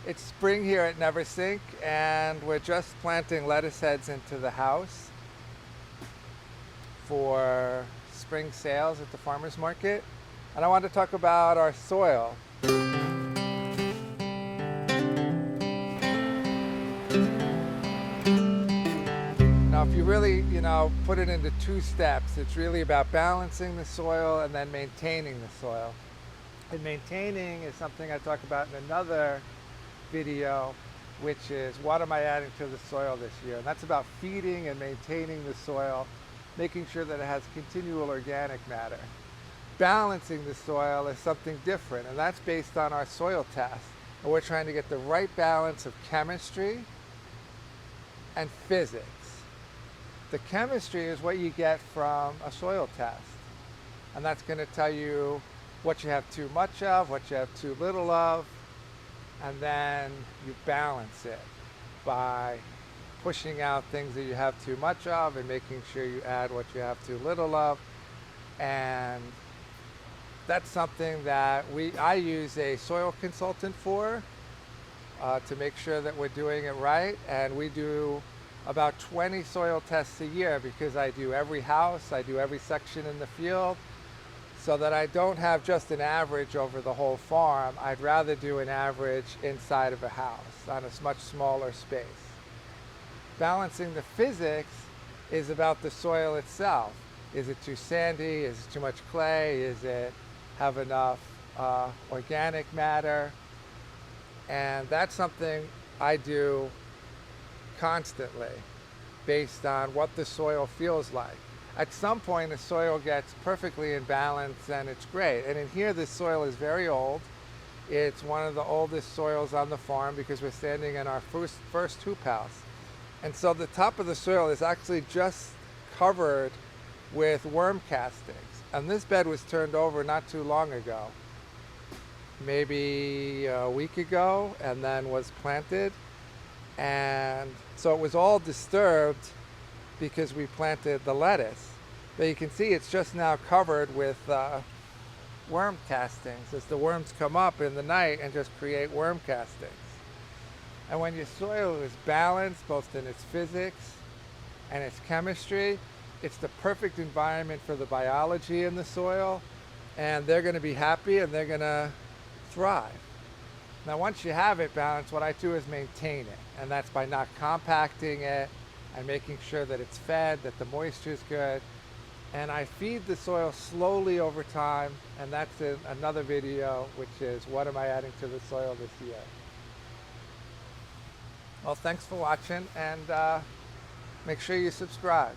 It's spring here at Neversink, and we're just planting lettuce heads into the house for spring sales at the farmer's market. And I want to talk about our soil. Now, if you really, put it into two steps, it's really about balancing the soil and then maintaining the soil. And maintaining is something I talk about in another video, which is what am I adding to the soil this year? And that's about feeding and maintaining the soil, making sure that it has continual organic matter. Balancing the soil is something different, and that's based on our soil test. And we're trying to get the right balance of chemistry and physics. The chemistry is what you get from a soil test, and that's going to tell you what you have too much of, what you have too little of, and then you balance it by pushing out things that you have too much of and making sure you add what you have too little of. And that's something that I use a soil consultant for to make sure that we're doing it right. And we do about 20 soil tests a year because I do every house, I do every section in the field, so that I don't have just an average over the whole farm. I'd rather do an average inside of a house on a much smaller space. Balancing the physics is about the soil itself. Is it too sandy? Is it too much clay? Is it have enough organic matter? And that's something I do constantly based on what the soil feels like. At some point, the soil gets perfectly in balance and it's great. And in here, this soil is very old. It's one of the oldest soils on the farm because we're standing in our first hoop house. And so the top of the soil is actually just covered with worm castings. And this bed was turned over not too long ago, maybe a week ago, and then was planted. And so it was all disturbed because we planted the lettuce. But you can see it's just now covered with worm castings as the worms come up in the night and just create worm castings. And when your soil is balanced, both in its physics and its chemistry, it's the perfect environment for the biology in the soil, and they're going to be happy and they're going to thrive. Now, once you have it balanced, what I do is maintain it, and that's by not compacting it and making sure that it's fed, that the moisture is good. And I feed the soil slowly over time, and that's in another video, which is what am I adding to the soil this year? Well, thanks for watching, and make sure you subscribe.